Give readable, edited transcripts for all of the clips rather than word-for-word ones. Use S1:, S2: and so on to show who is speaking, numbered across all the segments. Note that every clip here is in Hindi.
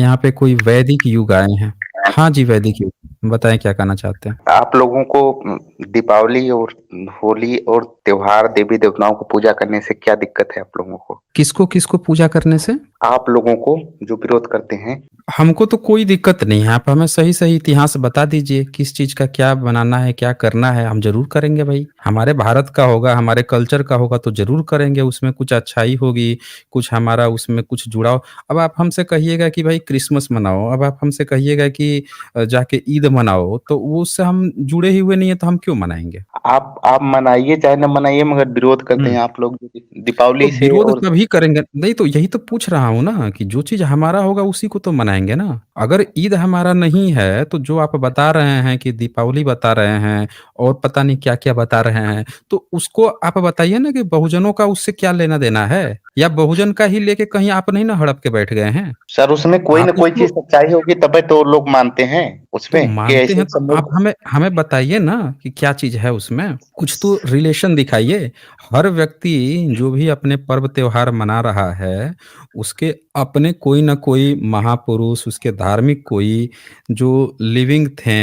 S1: यहाँ पे कोई वैदिक युग आए हैं। हाँ जी, वैदिक युग। बताएँ क्या कहना चाहते हैं?
S2: आप लोगों को दीपावली और होली और त्योहार देवी देवताओं को पूजा करने से क्या दिक्कत है आप लोगों को?
S1: किसको पूजा करने से?
S2: आप लोगों को जो विरोध करते हैं।
S1: हमको तो कोई दिक्कत नहीं है, आप हमें सही-सही इतिहास बता दीजिए, किस चीज़ का क्या बनाना है, क्या करना है, हम ज़रूर करेंगे भई। हमारे भारत का होगा, हमारे कल्चर का होगा तो ज़रूर करेंगे, उसमें कुछ अच्छाई होगी, कुछ हमारा उसमें कुछ जुड़ाव। अब आप हमसे कहिएगा कि भाई क्रिसमस मनाओ, अब आप हमसे कहिएगा कि जाके ईद मनाओ, तो वो उससे हम जुड़े ही हुए नहीं हैं, तो हम क्यों मनाएँगे?
S2: आप मनाइए चाहे ना मनाइए मगर विरोध करते
S1: हुँ।
S2: हैं आप लोग
S1: तो
S2: दीपावली से
S1: विरोध
S2: और
S1: तभी करेंगे नहीं तो यही तो पूछ रहा हूँ ना कि जो चीज़ हमारा होगा उसी को तो मनाएँगे ना। अगर ईद हमारा नहीं है तो जो आप बता रहे हैं कि दीपावली बता रहे हैं और पता नहीं क्या-क्या बता रहे हैं, तो उसको आप बताइए ना कि बहुजनों का उससे क्या लेना-देना है? या बहुजन का ही लेके कहीं आप नहीं ना हड़प के बैठ गए हैं?
S2: सर उसमें कोई
S1: आप
S2: न कोई
S1: उसको
S2: चीज़ सच्चाई होगी तभी तो लोग मानते हैं
S1: तो
S2: उसमें कि
S1: मानते हैं तो
S2: ऐसे-ऐसे
S1: आप
S2: लोग।
S1: हमें हमें बताइए ना कि क्या चीज़ है उसमें? कुछ तो रिलेशन दिखाइए। हर व्यक्ति जो भी अपने पर्व त्योहार मना रहा है, उसके अपने कोई न कोई महापुरुष, उसके धार्मिक कोई जो लिविंग थे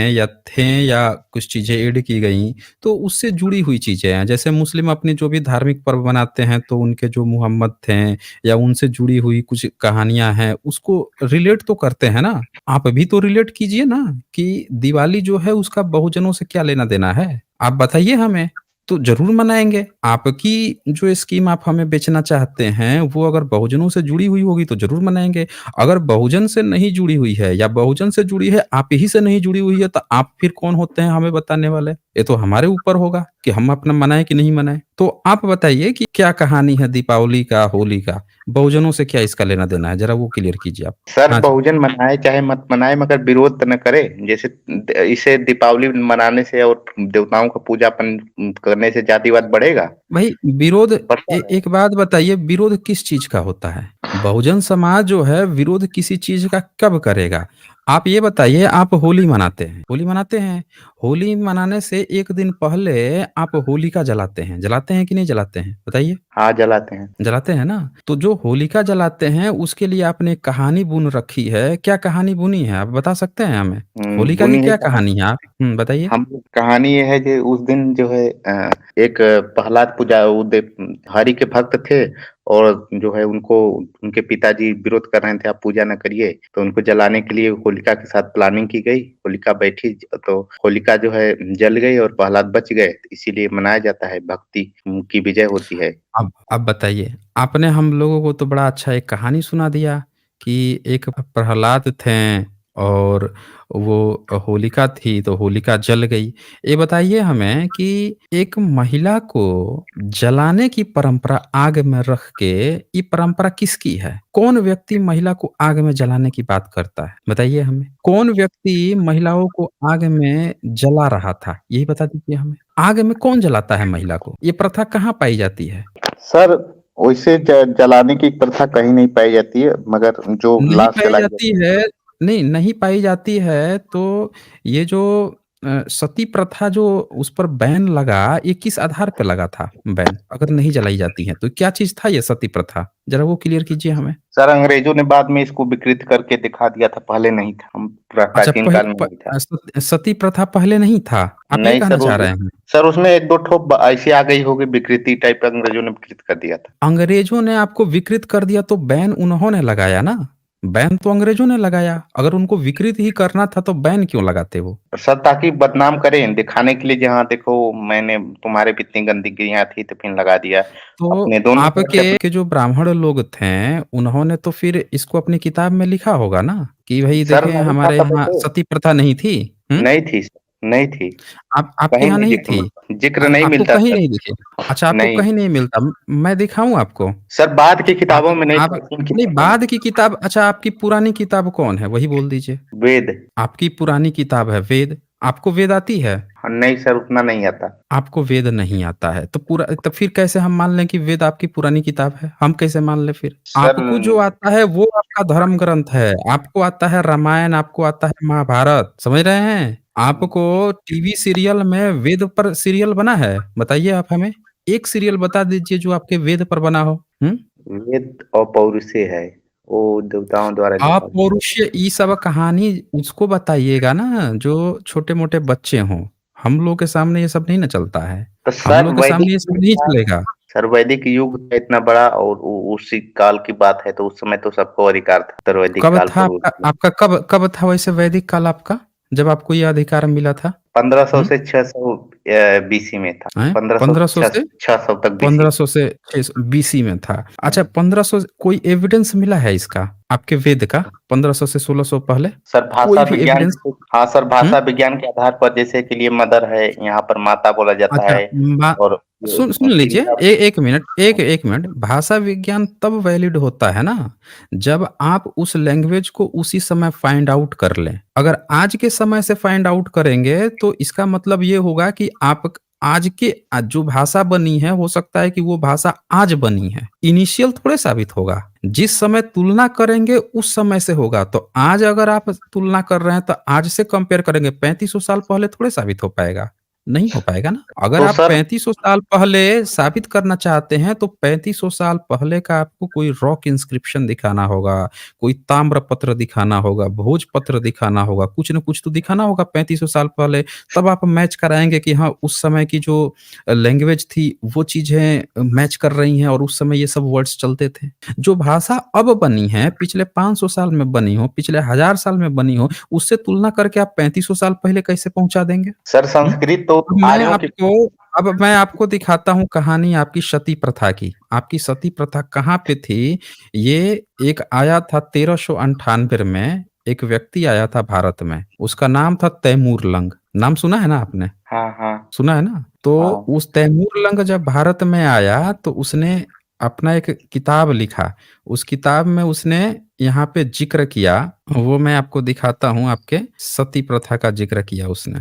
S1: या कुछ चीज़ें ऐड की गईं, तो उससे जुड़ी हुई चीज़ें हैं। जैसे मुस्लिम अपने जो भी धार्मिक पर्व मनाते हैं, तो उनके जो मोहम्मद थे या उनसे जुड़ी हुई कुछ कहानियाँ हैं, उसको रिलेट तो करते हैं ना। आप भी तो रिलेट कीजिए ना कि दिवाली जो है उसका बहुजनों से क्या लेना-देना है? आप बताइए हमें, तो ज़रूर मनाएँगे। आपकी जो स्कीम आप हमें बेचना चाहते हैं, वो अगर बहुजनों से जुड़ी हुई होगी तो ज़रूर मनाएँगे। अगर बहुजन से नहीं जुड़ी हुई है या बहुजन से जुड़ी है, आप ही से नहीं जुड़ी हुई है, तो आप फिर कौन होते हैं हमें बताने वाले? ये तो हमारे ऊपर होगा कि हम अपना मनाएँ कि नहीं मनाएँ। तो आप बताइए कि क्या कहानी है दीपावली का, होली का? बहुजनों से क्या इसका लेना-देना है? ज़रा वो क्लियर कीजिए आप।
S2: सर
S1: हाँ जी।
S2: बहुजन मनाए चाहे मत मनाए मगर विरोध तो न करे। जैसे इसे दीपावली मनाने से और देवताओं का पूजापन करने से जातिवाद बढ़ेगा?
S1: भाई विरोध
S2: बढ़ता है।
S1: एक बात बताइए विरोध किस चीज़ का होता है? बहुजन समाज जो है विरोध किसी चीज़ का कब करेगा? आप ये बताइए आप होली मनाते हैं, होली मनाते हैं। होली मनाने से 1 दिन पहले आप होलिका जलाते हैं कि नहीं जलाते हैं? बताइए।
S2: हाँ, जलाते हैं।
S1: जलाते हैं ना? तो जो होलिका जलाते हैं उसके लिए आपने एक कहानी बुन रखी है, क्या कहानी बुनी है? आप बता सकते हैं हमें? होलिका की
S2: बुनी है
S1: क्या
S2: कहा।
S1: कहानी है आप बताइए?
S2: हम कहानी ये है कि उस दिन जो है एक प्रहलाद पूजा वो हरि के भक्त थे और जो है उनको उनके पिताजी विरोध कर रहे थे आप पूजा न करिए, तो उनको जलाने के लिए होलिका के साथ प्लानिंग की गई। होलिका बैठी तो होलिका जो है जल गई और प्रहलाद बच गए, इसीलिए मनाया जाता है भक्ति की विजय होती है।
S1: अब बताइए, आपने हम लोगों को तो बड़ा अच्छा एक कहानी सुना दिया कि एक प्रहलाद थे और वो होलिका थी तो होलिका जल गई। ये बताइए हमें कि एक महिला को जलाने की परंपरा आग में रख के ये परंपरा किसकी है? कौन व्यक्ति महिला को आग में जलाने की बात करता है? बताइए हमें। कौन व्यक्ति महिलाओं को आग में जला रहा था? यही बता दीजिए हमें। आग में कौन जलाता है महिला को? ये प्रथा कहाँ पाई जाती है?
S2: सर वैसे जलाने की प्रथा कहीं नहीं पाई जाती है मगर जो
S1: नहीं
S2: लाश
S1: पाई
S2: जलाई
S1: जाती
S2: जाती
S1: है नहीं पाई जाती है तो ये जो सती प्रथा जो उस पर बैन लगा, ये किस आधार पे लगा था बैन? अगर नहीं जलाई जाती है, तो क्या चीज़ था ये सती प्रथा? ज़रा वो क्लियर कीजिए हमें।
S2: सर अंग्रेजों ने बाद में इसको विकृत करके दिखा दिया था, पहले नहीं था। हम
S1: अच्छा
S2: प्राचीन काल में नहीं था।
S1: सती प्रथा पहले नहीं था, आप ये
S2: नहीं
S1: कहना
S2: सर
S1: चाह रहे हैं?
S2: सर उसमें 1-2 ठो ऐसी आ गई होगी विकृति टाइप अंग्रेजों ने विकृत कर दिया था।
S1: अंग्रेज़ों ने आपको विकृत कर दिया तो बैन उन्होंने लगाया ना, बैन तो अंग्रेज़ों ने लगाया। अगर उनको विकृत ही करना था तो बैन क्यों लगाते वो?
S2: सर ताकि बदनाम करें, दिखाने के लिए जहाँ देखो मैंने तुम्हारे भी इतनी गंदगियाँ थी तो फिर लगा दिया।
S1: तो
S2: अपने दोनों तरफ से
S1: आपके के जो ब्राह्मण लोग थे, उन्होंने तो फिर इसको अपनी किताब में लिखा होगा ना, कि भई
S2: सर
S1: देखें
S2: नहीं था
S1: हमारे
S2: तब
S1: यहाँ
S2: तो।
S1: सती प्रथा नहीं थी। हुँ?
S2: नहीं थी सर, नहीं थी।
S1: आप आपके
S2: कहीं
S1: यहाँ
S2: नहीं
S1: नहीं थी?
S2: ज़िक्र नहीं
S1: आपको
S2: मिलता
S1: कहीं
S2: सर।
S1: नहीं दिखी? अच्छा आपको
S2: नहीं।
S1: कहीं नहीं मिलता, मैं दिखाऊँ आपको?
S2: सर बाद की
S1: आप
S2: किताबों में नहीं,
S1: आप
S2: प्राचीन
S1: नहीं
S2: किताबों में।
S1: बाद की किताब अच्छा आपकी पुरानी किताब कौन है? वही बोल दीजिए।
S2: वेद।
S1: आपकी पुरानी किताब है वेद, आपको वेद आती है?
S2: हाँ, नहीं सर उतना नहीं आता।
S1: आपको वेद नहीं आता है, तो फिर कैसे हम मान लें कि वेद आपकी पुरानी किताब है? हम कैसे मान लें फिर?
S2: सर
S1: आपको जो आता है वो आपका धर्म ग्रंथ है। आपको आता है रामायण, आपको आता है महाभारत, समझ रहे हैं? आपको टीवी सीरियल में वेद पर सीरियल बना है? बताइए आप हमें। एक सीरियल बता दीजिए जो आपके वेद पर बना हो। हुँ?
S2: वेद अपौरुषेय है, वो देवताओं द्वारा लिखा गया।
S1: अपौरुषीय ये सब कहानी उसको बताइएगा ना जो छोटे-मोटे बच्चे हों। हम लोग के सामने ये सब नहीं ना चलता है।
S2: तो
S1: हम
S2: सर
S1: लोग के
S2: वैदिक
S1: सामने ये सब
S2: युग
S1: नहीं
S2: था,
S1: चलेगा।
S2: सर वैदिक युग था इतना बड़ा, और उसी काल की बात है, तो उस समय तो सबको अधिकार था उत्तर वैदिक
S1: कब
S2: काल
S1: था
S2: पर।
S1: आपका आपका कब कब था वैसे वैदिक काल आपका? जब आपको ये अधिकार मिला था?
S2: 1500
S1: हुँ?
S2: से 600 बीसी में था।
S1: हैं?
S2: 1500 से
S1: 1500 से
S2: 600 तक बीसी।
S1: 1500 से 600 बीसी में था। अच्छा
S2: हम्म।
S1: 1500 कोई एविडेंस मिला है इसका? आपके वेद का 1500 से 1600 पहले?
S2: सर भाषा
S1: कोई भी
S2: विज्ञान
S1: एविडेंस?
S2: हाँ सर,
S1: हुँ?
S2: भाषा विज्ञान के आधार पर, जैसे के लिए मदर है, यहाँ पर माता बोला जाता
S1: अच्छा,
S2: है।
S1: बा
S2: और
S1: सुन सुन लीजिए
S2: तिनका।
S1: 1 मिनट 1 मिनट भाषा विज्ञान तब वैलिड होता है ना, जब आप उस लैंग्वेज को उसी समय फाइंड आउट कर लें। अगर आज के समय से फाइंड आउट करेंगे तो इसका मतलब ये होगा कि आप आज के जो भाषा बनी है हो सकता है कि वो भाषा आज बनी है। इनिशियल थोड़े साबित होगा। जिस समय तुलना करेंगे उस समय से होगा। तो आज अगर आप तुलना कर रहे हैं तो आज से कंपेयर करेंगे 3500 साल पहले थोड़े साबित हो पाएगा। नहीं हो पाएगा ना। अगर
S2: तो
S1: आप
S2: सर
S1: 3500 साल पहले साबित करना चाहते हैं तो 3500 साल पहले का आपको कोई रॉक इंस्क्रिप्शन दिखाना होगा, कोई ताम्रपत्र दिखाना होगा, भोजपत्र दिखाना होगा, कुछ न कुछ तो दिखाना होगा 3500 साल पहले। तब आप मैच कराएँगे कि हाँ, उस समय की जो लैंग्वेज थी वो चीज़ें मैच कर रही हैं और उस समय ये सब वर्ड्स चलते थे। जो भाषा अब बनी है, पिछले 500 साल में बनी हो, पिछले 1000 साल में बनी हो, उससे तुलना करके आप 3500 साल पहले कैसे पहुँचा देंगे?
S2: सर
S1: हुँ?
S2: संस्कृत तो
S1: अब मैं
S2: आर्यों की।
S1: आपको अब मैं आपको दिखाता हूँ कहानी आपकी सती प्रथा की। आपकी सती प्रथा कहाँ पे थी? ये एक आया था 1398 में, एक व्यक्ति आया था भारत में। उसका नाम था तैमूर लंग। नाम सुना है ना आपने?
S2: हाँ हाँ
S1: सुना है ना? तो
S2: हाँ।
S1: उस तैमूर लंग जब भारत में आया तो उसने अपना एक किताब लिखा। उस किताब में उसने यहाँ पे ज़िक्र किया, वो मैं आपको दिखाता हूँ आपके सती प्रथा का ज़िक्र किया उसने।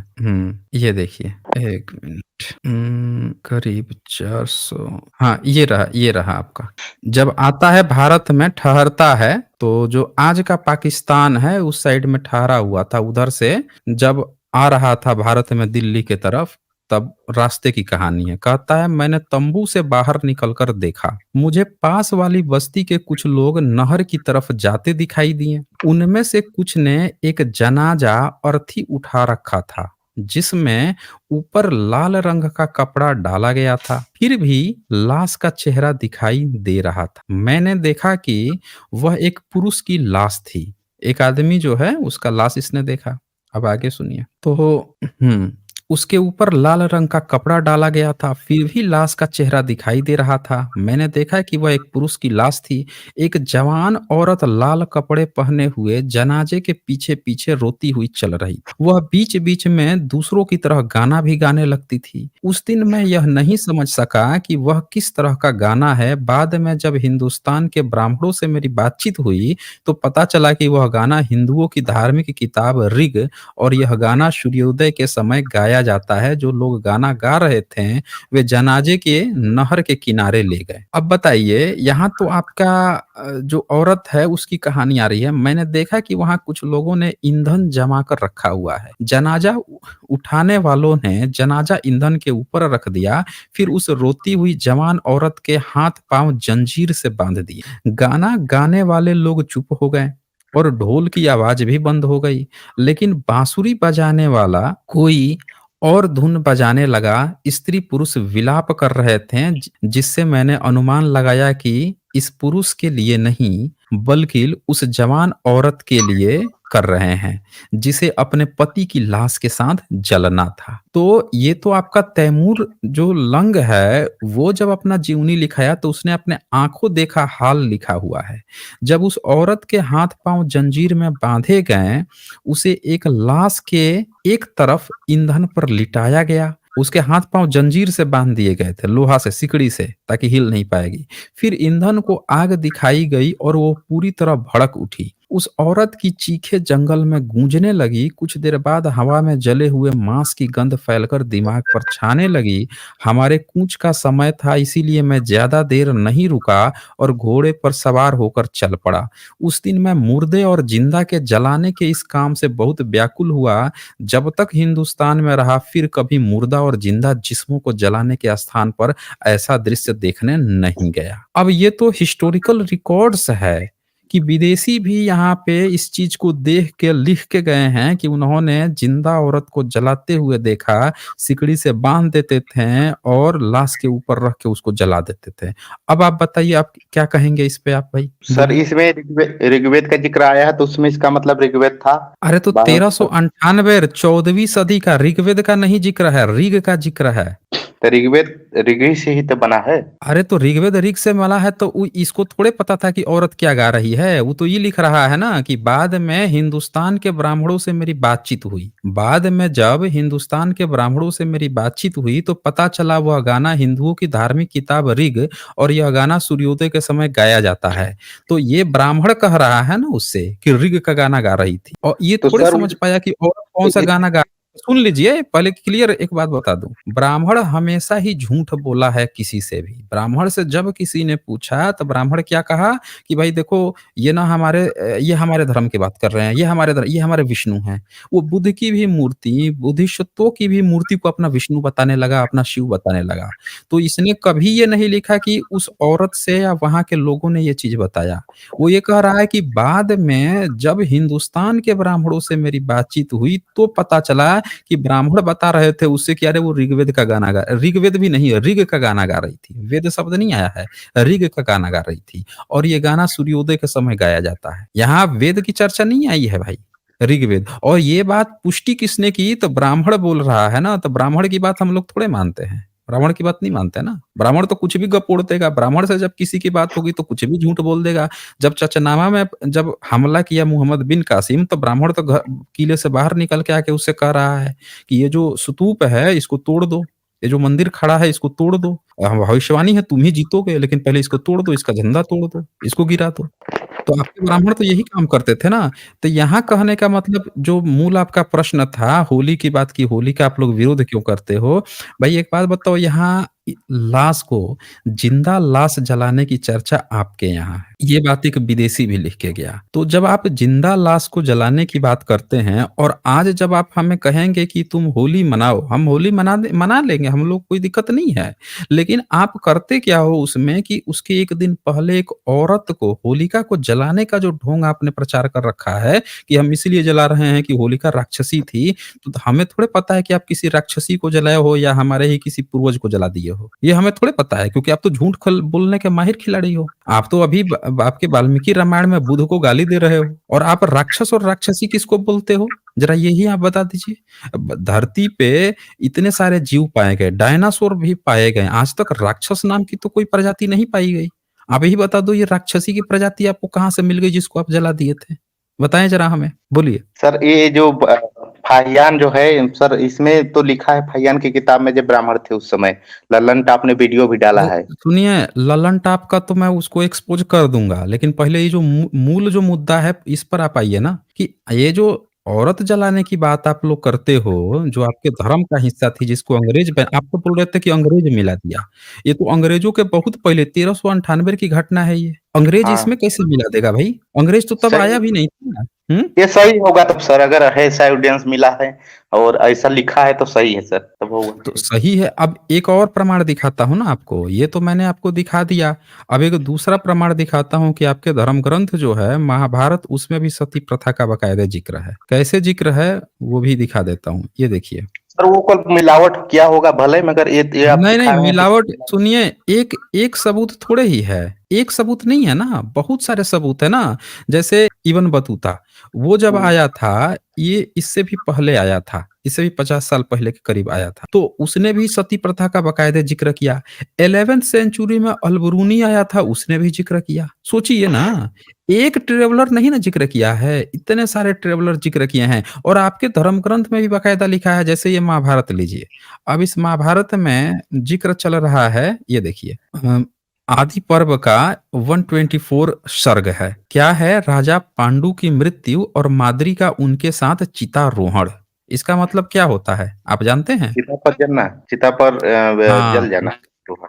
S1: ये देखिए 1 मिनट करीब 400 हाँ, ये रहा आपका। जब आता है भारत में ठहरता है, तो जो आज का पाकिस्तान है उस साइड में ठहरा हुआ था, उधर से जब आ रहा था भारत में दिल्ली के तरफ, तब रास्ते की कहानी है। कहता है मैंने तंबू से बाहर निकलकर देखा। मुझे पास वाली बस्ती के कुछ लोग नहर की तरफ जाते दिखाई दिए। उनमें से कुछ ने एक जनाजा अर्थी उठा रखा था, जिसमें ऊपर लाल रंग का कपड़ा डाला गया था। फिर भी लाश का चेहरा दिखाई दे रहा था। मैंने देखा कि वह एक पुरुष की लाश थी। एक आदमी जो है उसका लाश इसने देखा। अब आगे सुनिए। तो उसके ऊपर लाल रंग का कपड़ा डाला गया था, फिर भी लाश का चेहरा दिखाई दे रहा था। मैंने देखा कि वह एक पुरुष की लाश थी। एक जवान औरत लाल कपड़े पहने हुए जनाजे के पीछे-पीछे रोती हुई चल रही। वह बीच-बीच में दूसरों की तरह गाना भी गाने लगती थी। उस दिन मैं यह नहीं समझ सका कि वह किस तरह का गाना है। बाद में जब हिंदुस्तान के ब्राह्मणों से मेरी बातचीत हुई, तो पता चला कि वह गाना हिंदुओं की धार्मिक किताब ऋग और यह गाना सूर्योदय के समय गाया जाता है। जो लोग गाना गा रहे थे, वे जनाजे के नहर के किनारे ले गए। अब बताइए यहाँ तो आपका जो औरत है उसकी कहानी आ रही है। मैंने देखा कि वहाँ कुछ लोगों ने ईंधन जमा कर रखा हुआ है। जनाजा उठाने वालों ने जनाजा ईंधन के ऊपर रख दिया, फिर उस रोती हुई जवान औरत के हाथ-पाँव जंजीर से बाँध दिए। गाना गाने वाले लोग चुप हो गए और ढोल की आवाज़ भी बंद हो गई। लेकिन बांसुरी बजाने वाला कोई और धुन बजाने लगा। स्त्री पुरुष विलाप कर रहे थे, जिससे मैंने अनुमान लगाया कि इस पुरुष के लिए नहीं बल्कि उस जवान औरत के लिए कर रहे हैं, जिसे अपने पति की लाश के साथ जलना था। तो ये तो आपका तैमूर जो लंग है वो जब अपना जीवनी लिखाया तो उसने अपने आंखों देखा हाल लिखा हुआ है। जब उस औरत के हाथ-पाँव जंजीर में बाँधे गए, उसे एक लाश के एक तरफ ईंधन पर लिटाया गया। उसके हाथ-पाँव जंजीर से बाँध दिए गए थे, लोहा से, सिकड़ी से, ताकि हिल नहीं पाएगी। फिर ईंधन को आग दिखाई गई और वो पूरी तरह भड़क उठी। उस औरत की चीखें जंगल में गूंजने लगी। कुछ देर बाद हवा में जले हुए मांस की गंध फैलकर दिमाग पर छाने लगी। हमारे कूच का समय था, इसीलिए मैं ज्यादा देर नहीं रुका और घोड़े पर सवार होकर चल पड़ा। उस दिन मैं मुर्दे और जिंदा के जलाने के इस काम से बहुत व्याकुल हुआ। जब तक हिंदुस्तान में रहा फिर कभी मुर्दा और जिंदा जिस्मों को जलाने के स्थान पर ऐसा दृश्य देखने नहीं गया। अब ये तो हिस्टोरिकल रिकॉर्ड्स है कि विदेशी भी यहाँ पे इस चीज़ को देख के लिख के गए हैं कि उन्होंने जिंदा औरत को जलाते हुए देखा, सिकड़ी से बाँध देते थे और लाश के ऊपर रख के उसको जला देते थे। अब आप बताइए आप क्या कहेंगे इस पे आप भाई?
S2: सर
S1: बोलिए।
S2: इसमें ऋग्वेद का जिक्र आया है तो उसमें इसका मतलब ऋग्वेद था।
S1: अरे तो
S2: बाद में
S1: 1398 14वीं सदी का ऋग्वेद का नहीं जिक्र है, ऋग का जिक्र है।
S2: तो ऋग्वेद ऋग ही से ही तो बना है।
S1: अरे तो ऋग्वेद ऋग से मिला है तो इसको थोड़े पता था कि औरत क्या गा रही है। वो तो ये लिख रहा है ना कि बाद में हिंदुस्तान के ब्राह्मणों से मेरी बातचीत हुई। बाद में जब हिंदुस्तान के ब्राह्मणों से मेरी बातचीत हुई तो पता चला वह गाना हिंदुओं की धार्मिक किताब ऋग और यह गाना सूर्योदय के समय गाया जाता है। तो ये ब्राह्मण कह रहा है ना उससे कि ऋग का गाना गा रही थी और ये
S2: तो
S1: थोड़े
S2: सर
S1: समझ पाया कि औरत कौन सा गाना गा। सुन लीजिए, पहले क्लियर एक बात बता दूं। ब्राह्मण हमेशा ही झूठ बोला है किसी से भी। ब्राह्मण से जब किसी ने पूछा तो ब्राह्मण क्या कहा कि भाई देखो ये ना ये हमारे धर्म की बात कर रहे हैं, ये हमारे विष्णु हैं। वो बुद्ध की भी मूर्ति, बुद्धिस्टों की भी मूर्ति को अपना विष्णु बताने लगा, अपना शिव बताने लगा। तो इसने कभी ये नहीं लिखा कि उस औरत से या वहां के लोगों ने ये चीज बताया। वो ये कह रहा है कि बाद में जब हिंदुस्तान के ब्राह्मणों से मेरी बातचीत हुई तो पता चला कि ब्राह्मण बता रहे थे उससे कि अरे वो ऋग्वेद का गाना गा, ऋग्वेद भी नहीं है, ऋग का गाना गा रही थी। वेद शब्द नहीं आया है, ऋग का गाना गा रही थी और ये गाना सूर्योदय के समय गाया जाता है। यहाँ वेद की चर्चा नहीं आई है भाई, ऋग्वेद। और ये बात पुष्टि किसने की? तो ब्राह्मण बोल रहा है ना, तो ब्राह्मण की बात हम लोग थोड़े मानते हैं। ब्राह्मण की बात नहीं मानते ना। ब्राह्मण तो कुछ भी गप उड़ देगा। ब्राह्मण से जब किसी की बात होगी तो कुछ भी झूठ बोल देगा। जब चचनामा में जब हमला किया मोहम्मद बिन कासिम तो ब्राह्मण तो किले से बाहर निकल के आके उससे कह रहा है कि ये जो स्तूप है इसको तोड़ दो, ये जो मंदिर खड़ा है इसको तोड़ दो। भविष्यवाणी है तुम ही जीतोगे, लेकिन पहले इसको तोड़ दो, इसका झंडा तोड़ दो, इसको गिरा दो। तो आपके ब्राह्मण तो यही काम करते थे ना। तो यहाँ कहने का मतलब जो मूल आपका प्रश्न था होली की बात की, होली का आप लोग विरोध क्यों करते हो? भाई एक बात बताओ, यहाँ लाश को, जिंदा लाश जलाने की चर्चा आपके यहाँ है। ये बात एक विदेशी भी लिख के गया। तो जब आप जिंदा लाश को जलाने की बात करते हैं और आज जब आप हमें कहेंगे कि तुम होली मनाओ, हम होली मना लेंगे, हम लोग कोई दिक्कत नहीं है। लेकिन आप करते क्या हो उसमें कि उसके एक दिन पहले एक औरत को, होलिका को जलाने का जो ढोंग आपने प्रचार कर रखा है कि हम इसलिए जला रहे हैं कि होलिका राक्षसी थी, तो हमें थोड़े पता है कि आप किसी राक्षसी को जलाए हो या हमारे ही किसी पूर्वज को जला दिए हो। ये हमें थोड़े पता है, क्योंकि आप तो झूठ खल बोलने के माहिर खिलाड़ी हो। आप तो अभी आपके वाल्मीकि रामायण में बुद्ध को गाली दे रहे हो और आप राक्षस और राक्षसी किसको बोलते हो? जरा यही आप बता दीजिए। धरती पे इतने सारे जीव पाए गए, डायनासोर भी पाए गए, आज तक राक्षस नाम की तो कोई प्रजाति नहीं पाई गई। आप यही बता दो ये राक्षसी की प्रजाति आपको कहाँ से मिल गई जिसको आप जला दिए थे? बताएं जरा हमें, बोलिए।
S2: सर ये जो फाहियान जो है सर इसमें तो लिखा है फाहियान की किताब में जो ब्राह्मण थे उस समय। लल्लन टाप ने वीडियो भी डाला है।
S1: सुनिए, ललन टॉप का तो मैं उसको एक्सपोज कर दूंगा, लेकिन पहले ये जो मूल जो मुद्दा है इस पर आप आइए ना कि ये जो औरत जलाने की बात आप लोग करते हो, जो आपके धर्म का हिस्सा थी, जिसको आप तो बोल रहे थे कि अंग्रेज मिला दिया। ये तो अंग्रेजों के बहुत पहले 1398 की घटना है ये। अंग्रेज
S2: हाँ
S1: इसमें कैसे मिला देगा भाई? अंग्रेज तो तब
S2: सही।
S1: आया भी नहीं था ना।
S2: ये सही होगा तब सर, अगर है ऐसा एविडेंस मिला है और ऐसा लिखा है तो सही है सर, तब होगा।
S1: तो सही है। अब एक और प्रमाण दिखाता हूँ ना आपको। ये तो मैंने आपको दिखा दिया। अब एक दूसरा प्रमाण दिखाता हूँ कि आपके धर्म ग्रंथ जो है महाभारत, उसमें भी सती प्रथा का बकायदा जिक्र है। कैसे जिक्र है वो भी दिखा देता हूँ, ये देखिए।
S2: सर वो कल मिलावट किया होगा भले, मगर ये आप
S1: नहीं नहीं,
S2: दिखा रहे हैं
S1: मिलावट
S2: तो।
S1: सुनिए, एक एक सबूत थोड़े ही है। एक सबूत नहीं है ना, बहुत सारे सबूत है ना। जैसे इबन बतूता, वो जब
S2: हम्म,
S1: आया था, ये इससे भी पहले आया था, इससे भी 50 साल पहले के करीब आया था, तो उसने भी सती प्रथा का बकायदे जिक्र किया। 11th सेंचुरी में अलबरूनी आया था, उसने भी जिक्र किया। सोचिए ना, एक ट्रेवलर नहीं ना जिक्र किया है, इतने सारे ट्रेवलर जिक्र किए हैं। और आपके धर्म ग्रंथ में भी बकायदा लिखा है। जैसे ये महाभारत लीजिए, अब इस महाभारत में जिक्र चल रहा है, ये देखिए। आदि पर्व का 124 सर्ग है। क्या है? राजा पांडु की मृत्यु और माद्री का उनके साथ चितारोहण। इसका मतलब क्या होता है आप जानते हैं?
S2: चिता पर जलना, चिता पर
S1: हाँ,
S2: जल जाना।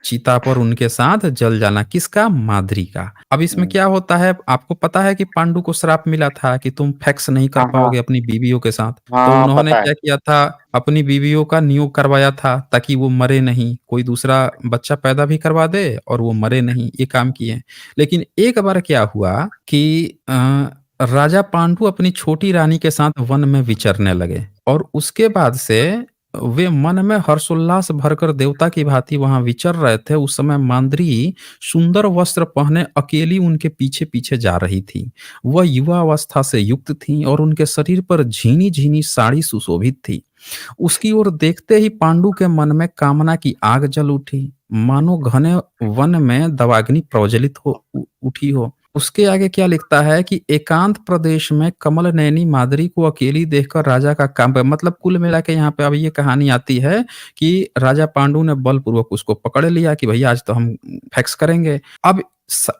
S1: चिता पर उनके साथ जल जाना, किसका? माद्री का। अब इसमें
S2: हुँ।
S1: क्या होता है, आपको पता है कि पांडु को श्राप मिला था कि तुम सेक्स नहीं कर
S2: हाँ, हाँ।
S1: पाओगे अपनी बीवियों के साथ। तो
S2: हाँ,
S1: उन्होंने
S2: पता है।
S1: क्या किया था, अपनी बीवियों का नियोग करवाया था ताकि वो मरे नहीं, कोई दूसरा बच्चा पैदा भी करवा दे और वो मरे नहीं, ये काम किए। लेकिन एक बार क्या हुआ कि राजा पांडु अपनी छोटी रानी के साथ वन में विचरने लगे और उसके बाद से वे मन में हर्षोल्लास भरकर देवता की भांति वहां विचर रहे थे। उस समय मांद्री सुंदर वस्त्र पहने अकेली उनके पीछे पीछे जा रही थी। वह युवा अवस्था से युक्त थी और उनके शरीर पर झीनी झीनी साड़ी सुशोभित थी। उसकी ओर देखते ही पांडु के मन में कामना की आग जल उठी, मानो घने वन में दवाग्नि प्रज्वलित उठी हो। उसके आगे क्या लिखता है कि एकांत प्रदेश में कमल नैनी मादरी को अकेली देखकर राजा का काम, मतलब कुल मिला के यहाँ पे अब ये कहानी आती है कि राजा पांडु ने बलपूर्वक उसको पकड़ लिया कि भैया आज तो हम फैक्स करेंगे। अब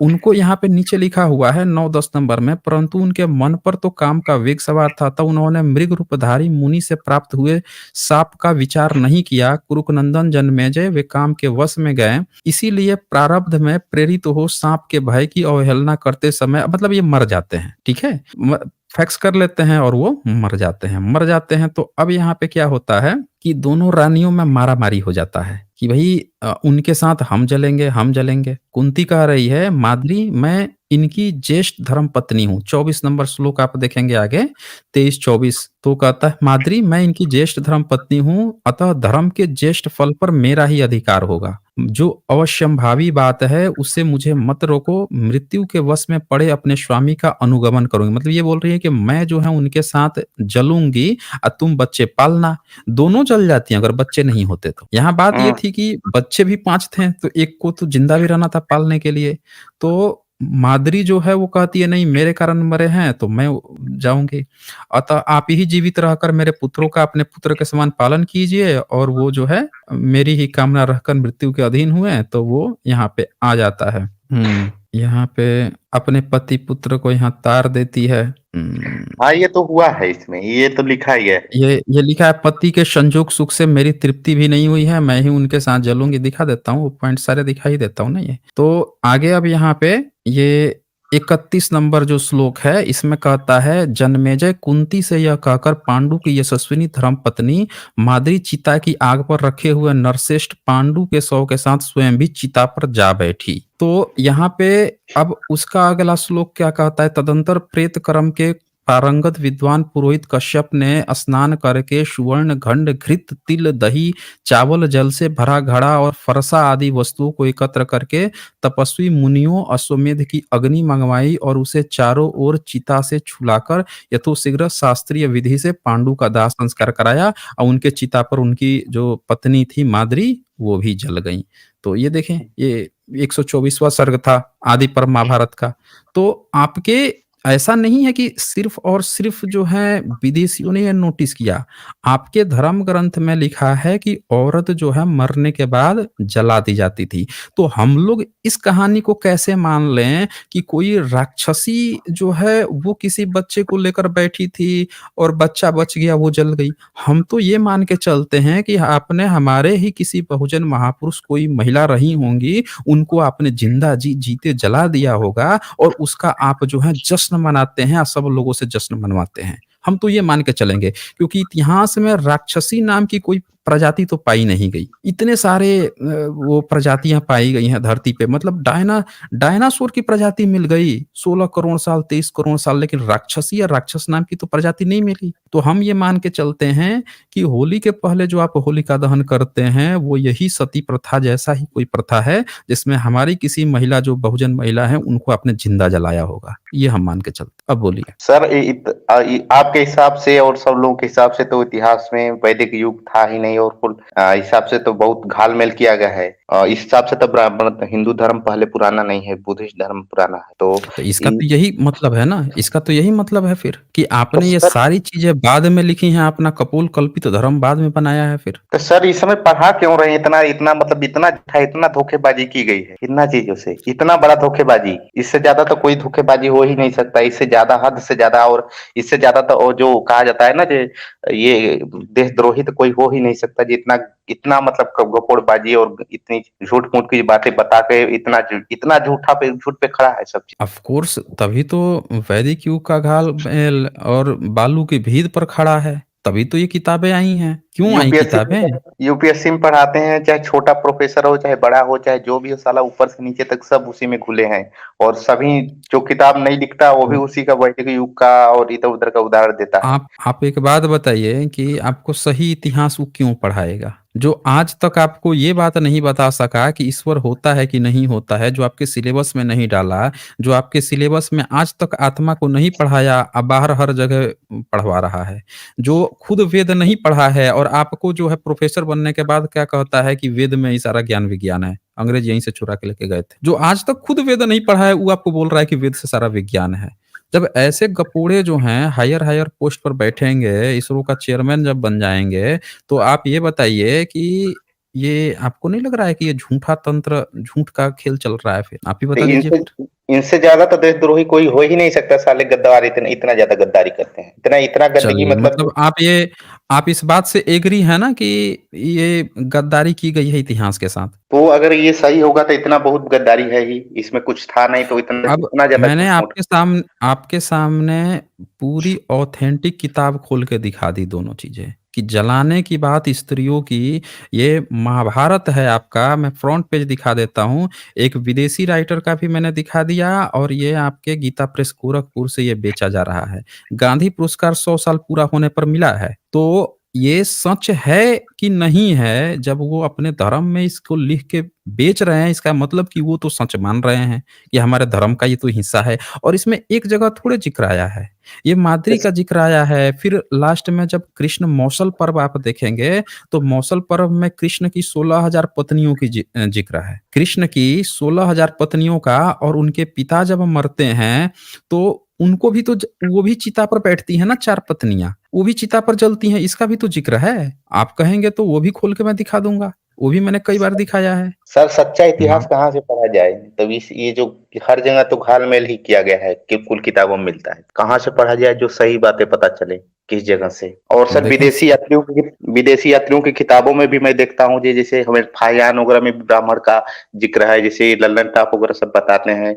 S1: उनको यहाँ पे नीचे लिखा हुआ है 9-10 नंबर में, परंतु उनके मन पर तो काम का वेग सवार था, तो उन्होंने मृग रूपधारी मुनि से प्राप्त हुए साप का विचार नहीं किया। कुरुकनंदन जन्मेजय वे काम के वश में गए, इसीलिए प्रारब्ध में प्रेरित हो सांप के भय की अवहेलना करते समय, मतलब ये मर जाते हैं, ठीक है, फैक्स कर लेते हैं और वो मर जाते हैं। तो अब यहाँ पे क्या होता है कि दोनों रानियों में मारा मारी हो जाता है कि भाई उनके साथ हम जलेंगे। कुंती कह रही है, माद्री मैं इनकी ज्येष्ठ धर्म पत्नी हूँ। 24 नंबर श्लोक आप देखेंगे आगे, 23-24, तो कहता है माद्री मैं इनकी ज्येष्ठ धर्म पत्नी हूँ, अतः धर्म के ज्येष्ठ फल पर मेरा ही अधिकार होगा। जो अवश्यंभावी बात है उससे मुझे मत रोको, मृत्यु के वश में पड़े अपने स्वामी का अनुगमन करूंगी। मतलब ये बोल रही है कि मैं जो है उनके साथ जलूंगी और तुम बच्चे पालना। दोनों जल जाती हैं अगर बच्चे नहीं होते तो। यहाँ बात ये
S2: हुँ।
S1: थी कि बच्चे भी 5 थे तो एक को तो जिंदा भी रहना था पालने के लिए। तो माद्री जो है वो कहती है नहीं, मेरे कारण मरे हैं तो मैं जाऊंगी, अतः आप ही जीवित रहकर मेरे पुत्रों का अपने पुत्र के समान पालन कीजिए। और वो जो है मेरी ही कामना रहकर मृत्यु के अधीन हुए, तो वो यहाँ पे आ जाता है। यहाँ पे अपने पति पुत्र को यहाँ तार देती है।
S2: हाँ, ये तो हुआ है इसमें, ये तो लिखा ही है।
S1: ये लिखा है, पति के संजोग सुख से मेरी तृप्ति भी नहीं हुई है, मैं ही उनके साथ जलूंगी। दिखा देता हूँ, वो पॉइंट सारे दिखाई देता हूँ ना ये तो। आगे अब यहाँ पे ये 31 नंबर जो श्लोक है इसमें कहता है, जन्मेजय कुंती से यह कहकर पांडु की यशस्विनी धर्म पत्नी माद्री चिता की आग पर रखे हुए नरश्रेष्ठ पांडु के शव के साथ स्वयं भी चिता पर जा बैठी। तो यहाँ पे अब उसका अगला श्लोक क्या कहता है, तदंतर प्रेत कर्म के पारंगत विद्वान पुरोहित कश्यप ने स्नान करके सुवर्ण घंट घृत तिल दही चावल जल से भरा घड़ा और फरसा आदि वस्तुओं को एकत्र करके तपस्वी मुनियों अश्वमेध की अग्नि मंगवाई और उसे चारों ओर चिता से छुलाकर यथोशीघ्र शास्त्रीय विधि से पांडु का दाह संस्कार कराया और उनके चिता पर उनकी जो पत्नी थी माद्री वो भी जल गई। तो ये देखें, ये 124वां सर्ग था आदि पर महाभारत का। तो आपके ऐसा नहीं है कि सिर्फ और सिर्फ जो है विदेशियों ने ये नोटिस किया, आपके धर्म ग्रंथ में लिखा है कि औरत जो है मरने के बाद जला दी जाती थी। तो हम लोग इस कहानी को कैसे मान लें कि कोई राक्षसी जो है वो किसी बच्चे को लेकर बैठी थी और बच्चा बच गया, वो जल गई। हम तो ये मान के चलते हैं कि आपने हमारे ही किसी बहुजन महापुरुष कोई महिला रही होंगी, उनको आपने जिंदा जी जीते जला दिया होगा और उसका आप जो है जश्न मनाते हैं और सब लोगों से जश्न मनवाते हैं। हम तो ये मान के चलेंगे क्योंकि इतिहास में राक्षसी नाम की कोई प्रजाति तो पाई नहीं गई। इतने सारे वो प्रजातियां पाई गई हैं धरती पे, मतलब डायनासोर की प्रजाति मिल गई 16 करोड़ साल 23 करोड़ साल, लेकिन राक्षसी या राक्षस नाम की तो प्रजाति नहीं मिली। तो हम ये मान के चलते हैं कि होली के पहले जो आप होलिका दहन करते हैं वो यही सती प्रथा जैसा ही कोई प्रथा है जिसमें हमारी किसी महिला जो बहुजन महिला है उनको आपने जिंदा जलाया होगा। ये हम मान के चलते। अब बोलिए।
S2: सर आपके हिसाब से और सब लोगों के हिसाब से तो इतिहास में वैदिक युग था ही नहीं, और कुल हिसाब से तो बहुत घाल-मेल किया गया है। इस हिसाब से तो हिंदू धर्म पहले पुराना नहीं है, बुद्धिस्ट धर्म पुराना है। तो
S1: तो इसका
S2: इ
S1: तो यही मतलब है ना, इसका तो यही मतलब है फिर कि
S2: तो
S1: आपने ये
S2: सर
S1: सारी चीजें बाद में लिखी हैं, अपना कपोल कल्पित धर्म बाद में बनाया है फिर।
S2: तो सर इस समय पढ़ा क्यों रहे हैं? इतना इतना मतलब इतना झूठा, इतना धोखेबाजी की गई है, इतना चीज़ों से, इतना बड़ा धोखेबाजी। इससे ज़्यादा तो कोई धोखेबाजी हो ही नहीं सकता। इससे ज़्यादा, हद से ज़्यादा, और इससे ज़्यादा तो वो जो कहा जाता है ना, जे ये देशद्रोही तो कोई हो ही नहीं सकता, जितना इतना मतलब गपोड़बाजी और इतनी झूठ-मूठ की बातें बता के इतना झूठ पे खड़ा है सब चीज़।
S1: ऑफ कोर्स तभी तो वैदिक युग का घाल बैल और बालू की भीड़ पर खड़ा है। तभी तो ये किताबें आई हैं। क्यों आई
S2: यूपीएससी
S1: किताबें?
S2: यूपीएससी में पढ़ाते हैं, चाहे छोटा प्रोफेसर हो, चाहे बड़ा हो, चाहे जो भी हो, साला ऊपर से नीचे तक सब उसी में घुले हैं। और सभी जो किताब नहीं लिखता वो भी
S1: तो
S2: उसी का वैदिक युग का और इधर-उधर का उदाहरण देता है।
S1: आप एक बात बताइए कि आपको सही इतिहास वो क्यों पढ़ाएगा? जो आज तक आपको ये बात नहीं बता सका कि ईश्वर होता है कि नहीं होता है, जो आपके सिलेबस में नहीं डाला, जो आपके सिलेबस में आज तक आत्मा को नहीं पढ़ाया, बाहर हर जगह पढ़वा रहा है। जो खुद वेद नहीं पढ़ा है और आपको जो है प्रोफेसर बनने के बाद क्या कहता है कि वेद में ही सारा ज्ञान विज्ञान है। अंग्रेज यहीं से चुरा के लेके गए थे। जो आज तक खुद वेद नहीं पढ़ा है, वो आपको बोल रहा है कि वेद से सारा विज्ञान है। जब ऐसे गपोड़े जो हैं हायर हायर पोस्ट पर बैठेंगे, इसरो का चेयरमैन जब बन जाएँगे, तो आप ये बताइए कि ये आपको नहीं लग रहा है कि ये झूठा तंत्र, झूठ का खेल चल रहा है फिर? आप ही
S2: तो
S1: बता दीजिए
S2: इनसे
S1: फिर।
S2: इनसे ज़्यादा तो देशद्रोही कोई हो ही नहीं सकता, साले गद्दार इतना इतना ज़्यादा गद्दारी करते हैं। इतना इतना गंदगी
S1: चलिए
S2: मतलब
S1: मतलब आप इस बात से एग्री हैं ना कि ये गद्दारी की गई है इतिहास के साथ?
S2: तो अगर ये सही होगा तो इतना बहुत गद्दारी है ही, इसमें कुछ था नहीं तो इतना
S1: अब
S2: इतना ज़्यादा
S1: मैंने
S2: झूठ-मूठ।
S1: आपके सामने पूरी ऑथेंटिक किताब खोल के दिखा दी दोनों चीज़ें, कि जलाने की बात स्त्रियों की, ये महाभारत है आपका, मैं फ्रंट पेज दिखा देता हूँ। एक विदेशी राइटर का भी मैंने दिखा दिया और ये आपके गीता प्रेस गोरखपुर से ये बेचा जा रहा है। गांधी पुरस्कार 100 साल पूरा होने पर मिला है। तो ये सच है कि नहीं है, जब वो अपने धर्म में इसको लिख के बेच रहे हैं, इसका मतलब कि वो तो सच मान रहे हैं। ये हमारे धर्म का ये तो हिस्सा है और इसमें एक जगह थोड़े जिक्र आया है। ये माद्री
S2: इस
S1: का जिक्र आया है, फिर लास्ट में जब कृष्ण मौसल पर्व आप देखेंगे, तो मौसल पर्व में कृष्ण की 16,000 पत्नियों की जिक्र है। कृष्ण की 16,000 पत्नियों का और उनके पिता जब मरते हैं, तो उनको भी तो वो भी चिता पर बैठती हैं ना 4 पत्नियाँ, वो भी चिता पर जलती हैं, इसका भी तो जिक्र है। आप कहेंगे तो वो भी खोल के मैं दिखा दूँगा, वो भी मैंने कई बार दिखाया है।
S2: सर सच्चा इतिहास
S1: हाँ।
S2: कहाँ से पढ़ा जाए? तब इस ये जो हर जगह तो घाल-मेल ही किया गया है कि कुल किताबों में मिलता है। कहाँ से पढ़ा जाए जो सही बातें पता चले, किस जगह से? और सर
S1: देखें
S2: विदेशी यात्रियों की किताबों में भी मैं देखता हूँ जैसे हमें फाहियान वगैरह में भी ब्राह्मण का ज़िक्र है, जैसे लल्लन टॉप वगैरह सब बताते हैं,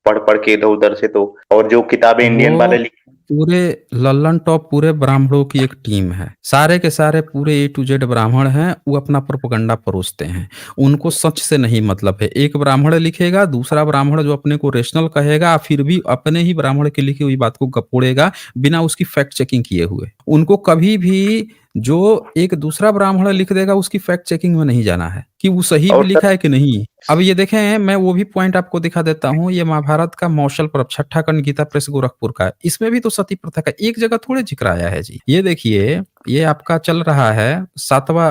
S2: पढ़-पढ़ के इधर-उधर से तो और जो किताबें इंडियन वाले
S1: वो
S2: लिख
S1: पूरे लल्लन टॉप पूरे ब्राह्मणों की एक टीम है। सारे के सारे पूरे ए टू जेड ब्राह्मण हैं, वो अपना प्रोपेगेंडा परोसते हैं। उनको सच से नहीं मतलब है। एक ब्राह्मण लिखेगा, दूसरा ब्राह्मण जो अपने को रेशनल कहेगा, फिर भी अपने ही ब्राह्मण की लिखी हुई बात को गपोड़ेगा, बिना उसकी फैक्ट चेकिंग किए हुए। उनको कभी भी जो एक दूसरा ब्राह्मण लिख देगा, उसकी फैक्ट चेकिंग में नहीं जाना है, कि वो सही भी
S2: और
S1: लिखा
S2: सर
S1: है कि नहीं। अब ये देखें, मैं वो भी पॉइंट आपको दिखा देता हूँ, ये महाभारत का मौसल पर्व छठा खंड गीता प्रेस गोरखपुर का है। इसमें भी तो सती प्रथा का एक जगह थोड़े जिक्र आया है जी। ये देखिए, ये आपका चल रहा है 7वां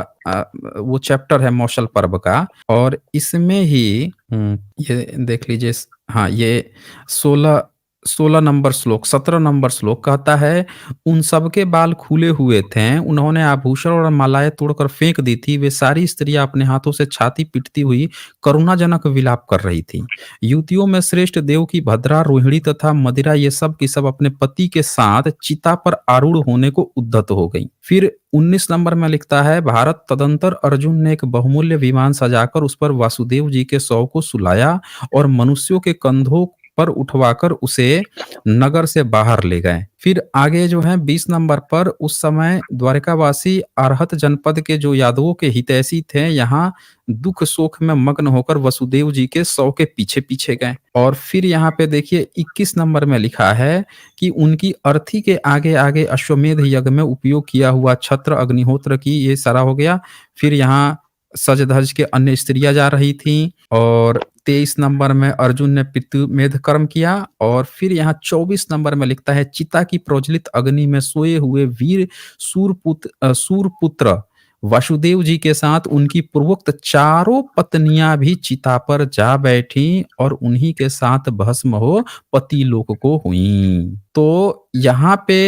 S1: वो चैप्टर है मौसल पर्व का और इसमें ही ये देख लीजिए हाँ, ये 16 16 नंबर श्लोक 17 नंबर श्लोक कहता है, उन सबके बाल खुले हुए थे, उन्होंने आभूषण और मालाएं तोड़कर फेंक दी थी, वे सारी स्त्रियां अपने हाथों से छाती पीटती हुई करुणाजनक विलाप कर रही थी। युवतियों में श्रेष्ठ देव की भद्रा, रोहिणी तथा मदिरा ये सब की सब अपने पति के साथ चिता पर आरूढ़ होने को उद्यत हो गई। फिर 19 नंबर में लिखता है, भारत तदंतर अर्जुन ने एक बहुमूल्य विमान सजाकर उस पर वासुदेव जी के शव को सुलाया और मनुष्यों के कंधों पर उठवाकर उसे नगर से बाहर ले गए। फिर आगे जो है 20 नंबर पर उस समय द्वारकावासी अरहत जनपद के जो यादवों के हितैषी थे, यहाँ दुख शोक में मग्न होकर वसुदेव जी के शव के पीछे पीछे गए। और फिर यहाँ पे देखिए 21 नंबर में लिखा है कि उनकी अर्थी के आगे आगे अश्वमेध यज्ञ में उपयोग किया हुआ छत्र अग्निहोत्र की ये सारा हो गया। फिर यहाँ सज धज के अन्य स्त्रियां जा रही थीं और 23 नंबर में अर्जुन ने पितृमेध कर्म किया और फिर यहाँ 24 नंबर में लिखता है, चिता की प्रज्वलित अग्नि में सोए हुए वीर सूरपुत्र वासुदेव जी के साथ उनकी पूर्वोक्त चारों पत्नियां भी चिता पर जा बैठी और उन्हीं के साथ भस्म हो पति लोक को हुई। तो यहाँ पे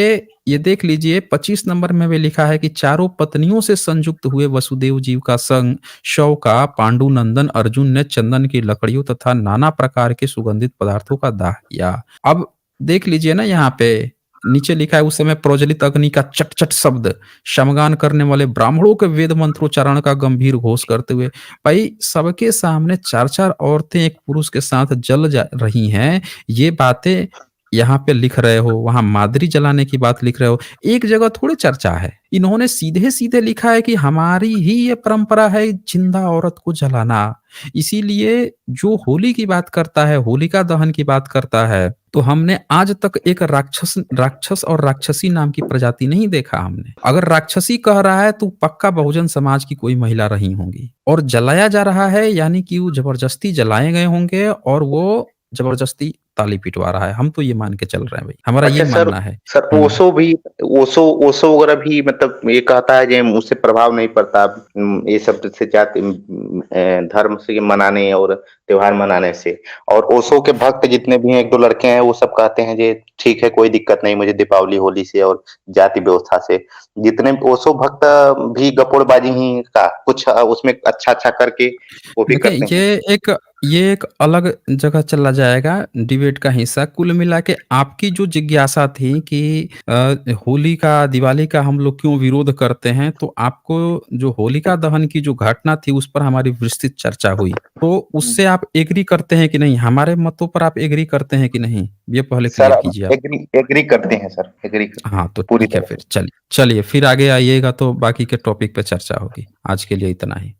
S1: ये देख लीजिए 25 नंबर में भी लिखा है कि चारों पत्नियों से संयुक्त हुए वसुदेव जीव का संग शव का पांडुनंदन अर्जुन ने चंदन की लकड़ियों तथा नाना प्रकार के सुगंधित पदार्थों का दाह किया। अब देख लीजिए ना यहाँ पे नीचे लिखा है, उस समय प्रज्वलित अग्नि का चट-चट शब्द, शमगान करने वाले ब्राह्मणों के वेद मंत्रोच्चारण का गंभीर घोष करते हुए, भाई सबके सामने 4-4 औरतें एक पुरुष के साथ जल जा रही हैं, ये बातें यहाँ पे लिख रहे हो, वहाँ मादरी जलाने की बात लिख रहे हो, एक जगह थोड़ी चर्चा है। इन्होंने सीधे-सीधे लिखा है कि हमारी ही ये परंपरा है जिंदा औरत को जलाना। इसीलिए जो होली की बात करता है, होलिका दहन की बात करता है, तो हमने आज तक एक राक्षस राक्षस और राक्षसी नाम की प्रजाति नहीं देखा हमने। अगर राक्षसी कह रहा है तो पक्का बहुजन समाज की कोई महिला रही होंगी, और जलाया जा रहा है यानी कि वो जबरदस्ती जलाए गए होंगे और वो जबरदस्ती ताली पिटवा रहा है। हम तो ये मान के चल रहे हैं भाई, हमारा ये
S2: अच्छा सर,
S1: मानना है।
S2: सर
S1: हुँ।
S2: ओशो भी, ओशो ओशो वगैरह भी मतलब ये कहता है जो उससे प्रभाव नहीं पड़ता, ये सब से जाति धर्म से मनाने और त्योहार मनाने से। और ओशो के भक्त जितने भी हैं, एक दो लड़के हैं, वो सब कहते हैं जी ठीक है, कोई दिक्कत नहीं मुझे दीपावली होली से और जाति व्यवस्था से। जितने ओशो भक्त भी गपोड़बाजी ही का कुछ उसमें अच्छा अच्छा करके वो भी
S1: देखिए,
S2: करते हैं।
S1: ये एक अलग जगह चला जाएगा, डिबेट का हिस्सा। कुल मिला के आपकी जो जिज्ञासा थी कि होली का, दिवाली का हम लोग क्यों विरोध करते हैं, तो आपको जो होलिका दहन की जो घटना थी, उस पर हमारी विस्तृत चर्चा हुई। तो उससे आप एग्री करते हैं कि नहीं? हमारे मतों पर आप एग्री करते हैं कि नहीं? ये पहले
S2: सर
S1: क्लियर कीजिए आप।
S2: एग्री एग्री करते हैं सर, एग्री करते
S1: हाँ,
S2: हैं
S1: तो
S2: पूरी
S1: ठीक है
S2: तरह
S1: फिर
S2: से।
S1: चलिए फिर आगे आइएगा तो बाकी के टॉपिक पे चर्चा होगी। आज के लिए इतना ही।